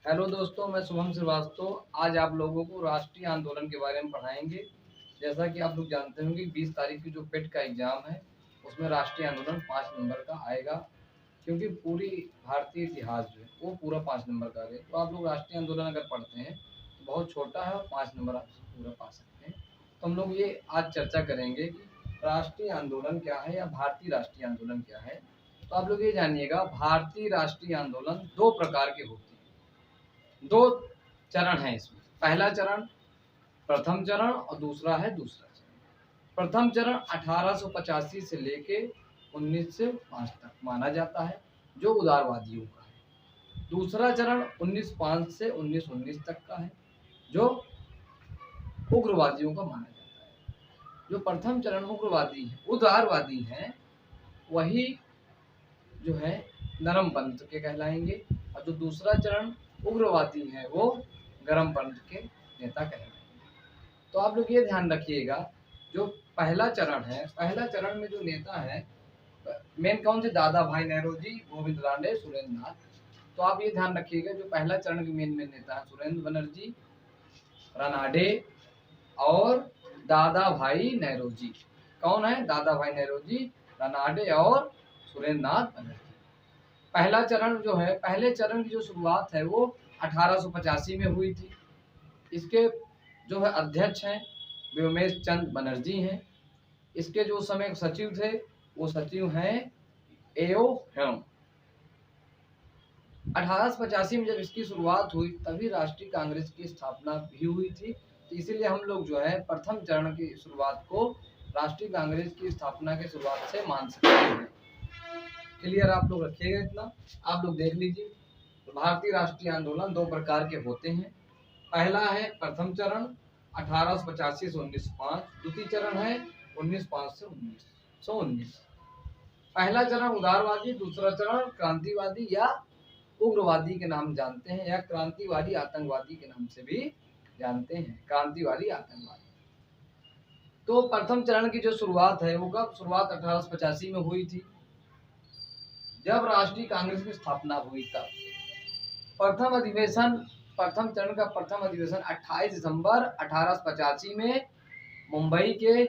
Hello दोस्तों, मैं शुभम श्रीवास्तव आज आप लोगों को राष्ट्रीय आंदोलन के बारे में पढ़ाएंगे। जैसा कि आप लोग जानते होंगे 20 तारीख की जो पेट का एग्ज़ाम है उसमें राष्ट्रीय आंदोलन 5 नंबर का आएगा, क्योंकि पूरी भारतीय इतिहास जो है वो पूरा 5 नंबर का है। तो आप लोग राष्ट्रीय आंदोलन अगर पढ़ते हैं तो बहुत छोटा है और 5 नंबर आप पूरा पा सकते हैं। तो हम लोग ये आज चर्चा करेंगे कि राष्ट्रीय आंदोलन क्या है या भारतीय राष्ट्रीय आंदोलन क्या है। तो आप लोग ये जानिएगा, भारतीय राष्ट्रीय आंदोलन दो प्रकार के होते हैं। दो चरण है इसमें। पहला चरण प्रथम चरण और दूसरा है दूसरा चरण। प्रथम चरण 1885 से लेके 1905 तक माना जाता है, जो उदारवादियों का है। दूसरा चरण 1905 से 1919 तक का है, जो उग्रवादियों का माना जाता है। जो प्रथम चरण उग्रवादी है, उदारवादी हैं, वही जो है नरम पंथ के कहलाएंगे, और जो दूसरा चरण उग्रवादी है वो गरम पंथ के नेता कहलाएंगे। तो आप लोग ये ध्यान रखिएगा, जो पहला चरण है, पहला चरण में जो नेता है मेन कौन से, दादा भाई नौरोजी, गोविंद रानडे, सुरेंद्र नाथ। तो आप ये ध्यान रखिएगा, जो पहला चरण के मेन नेता है सुरेंद्र बनर्जी, रानाडे और दादा भाई नौरोजी। कौन है? दादा भाई नौरोजी, रानाडे और सुरेंद्र नाथ बनर्जी। पहला चरण जो है, पहले चरण की जो शुरुआत है वो 1885 में हुई थी। इसके जो है अध्यक्ष हैं व्योमेश चंद्र बनर्जी हैं। इसके जो समय सचिव थे वो सचिव हैं एओ हेम। 1885 में जब इसकी शुरुआत हुई तभी राष्ट्रीय कांग्रेस की स्थापना भी हुई थी। तो इसीलिए हम लोग जो है प्रथम चरण की शुरुआत को राष्ट्रीय कांग्रेस की स्थापना की शुरुआत से मान सकते हैं। क्लियर? आप लोग रखिएगा इतना, आप लोग देख लीजिए। तो भारतीय राष्ट्रीय आंदोलन दो प्रकार के होते हैं। पहला है प्रथम चरण 1885 से 1905, द्वितीय चरण है 1905 से 1919। पहला चरण उदारवादी, दूसरा चरण क्रांतिवादी या उग्रवादी के नाम जानते हैं, या क्रांतिवादी आतंकवादी के नाम से भी जानते हैं, क्रांतिवादी आतंकवादी। तो प्रथम चरण की जो शुरुआत है वो कब शुरुआत 1885 में हुई थी, जब राष्ट्रीय कांग्रेस की स्थापना हुई तब। प्रथम चरण का प्रथम अधिवेशन 28 दिसंबर 1885 में मुंबई के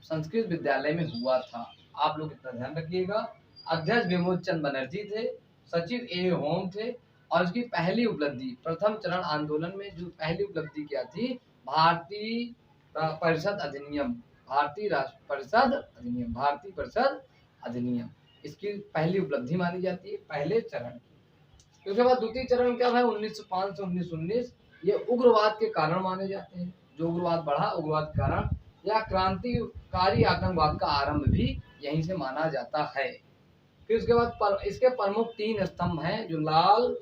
संस्कृत विद्यालय में हुआ था। आप लोग इतना ध्यान रखिएगा। अध्यक्ष विमोद चंद बनर्जी थे, सचिव ए होम थे, और इसकी पहली उपलब्धि प्रथम चरण आंदोलन में जो पहली उपलब्धि क्या थी, भारतीय परिषद अधिनियम, भारतीय राष्ट्र परिषद अधिनियम, भारतीय परिषद अधिनियम इसकी पहली उपलब्धि मानी जाती है पहले चरण की। उसके बाद द्वितीय चरण क्या है 1905 से 1919, ये उग्रवाद के कारण माने जाते हैं। जो उग्रवाद बढ़ा, उग्रवाद के कारण, या क्रांतिकारी आतंकवाद का आरंभ भी यहीं से माना जाता है। फिर उसके बाद इसके प्रमुख तीन स्तंभ हैं, जो लाल,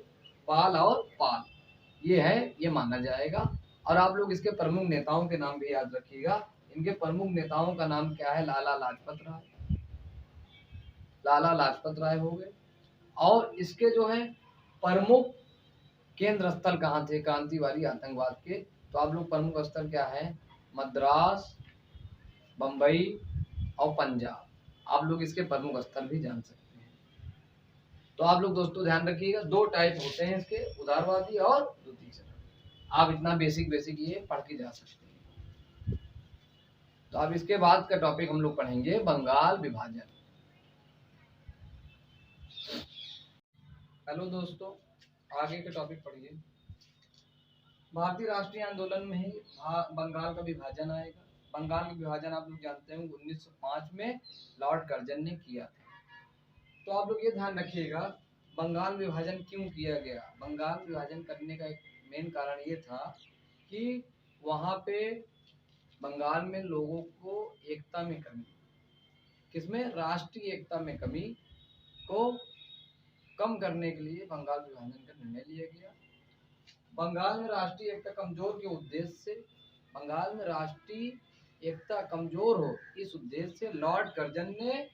पाल और पाल, ये है, ये माना जाएगा। और आप लोग इसके प्रमुख नेताओं के नाम भी याद रखिएगा। इनके प्रमुख नेताओं का नाम क्या है? लाला लाजपत राय, लाला लाजपत राय हो गए। और इसके जो है प्रमुख केंद्र स्थल कहाँ थे क्रांतिवादी आतंकवाद के? तो आप लोग प्रमुख स्थल क्या है? मद्रास, बंबई और पंजाब। आप लोग इसके प्रमुख स्थल भी जान सकते हैं। तो आप लोग दोस्तों ध्यान रखिएगा, दो टाइप होते हैं इसके, उदारवादी और द्वितीय चरण। आप इतना बेसिक ये पढ़ के जा सकते हैं। तो अब इसके बाद का टॉपिक हम लोग पढ़ेंगे बंगाल विभाजन। हेलो दोस्तों, आगे का टॉपिक पढ़िए। भारतीय राष्ट्रीय आंदोलन में ही बंगाल का विभाजन आएगा। बंगाल का विभाजन आप लोग जानते हैं 1905 में लॉर्ड कर्जन ने किया था। तो आप लोग ये ध्यान रखिएगा, बंगाल विभाजन क्यों किया गया। बंगाल विभाजन करने का एक मेन कारण ये था कि वहाँ पे बंगाल में लोगों को एकता में कमी, किसमें? राष्ट्रीय एकता में कमी को कम करने के लिए बंगाल विभाजन का निर्णय लिया गया। बंगाल में राष्ट्रीय एकता कमजोर के उद्देश्य से, बंगाल में राष्ट्रीय एकता कमजोर हो इस उद्देश्य से लॉर्ड कर्जन ने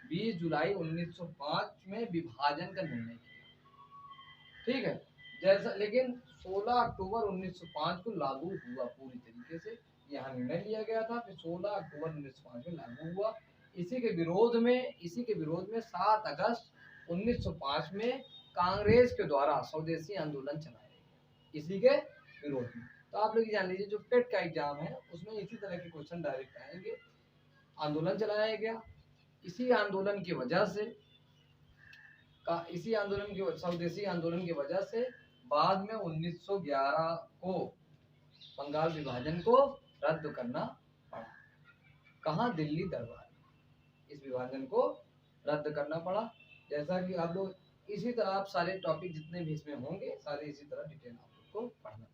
20 जुलाई 1905 में विभाजन का निर्णय किया। ठीक है, जैसा, लेकिन 16 अक्टूबर 1905 को लागू हुआ पूरी तरीके से। यहाँ निर्णय लिया गया था, फिर 16 अक्टूबर 1905 में लागू हुआ। इसी के विरोध में 7 अगस्त 1905 में कांग्रेस के द्वारा स्वदेशी आंदोलन चलाया गया। इसी के विरोध में। तो आप लोग ये जान लीजिए जो पेट का एग्जाम है उसमें इसी तरह के क्वेश्चन डायरेक्ट आएंगे। आंदोलन चलाया गया, इसी आंदोलन की वजह से स्वदेशी आंदोलन की वजह से बाद में 1911 को बंगाल विभाजन को रद्द करना पड़ा। कहाँ? दिल्ली दरबार, इस विभाजन को रद्द करना पड़ा। जैसा कि आप लोग इसी तरह आप सारे टॉपिक जितने भी इसमें होंगे सारे इसी तरह डिटेल आप लोग को पढ़ना।